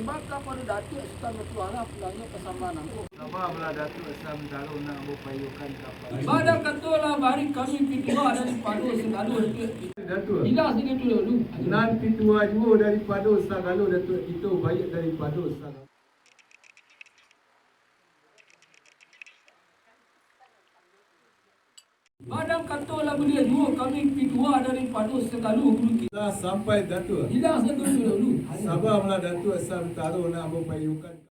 maka pada Datuk Sultan Bertuara pulangnya kesamaan aku. Sabar belah Datuk Islam Taruh nak berpayukan kapal. Pada katalah bari kami pitua daripada segala Datuk. jelas dengan tu dulu. Nan pitua juga daripada Sagalo Datuk itu baik daripada Sagalo. Padang katalah beliau dua kami pitua daripada segala guru kita. Dah sampai Datuk. Jelas dengan tu dulu. Sabar belah Datuk Islam Taruh nak berpayukan.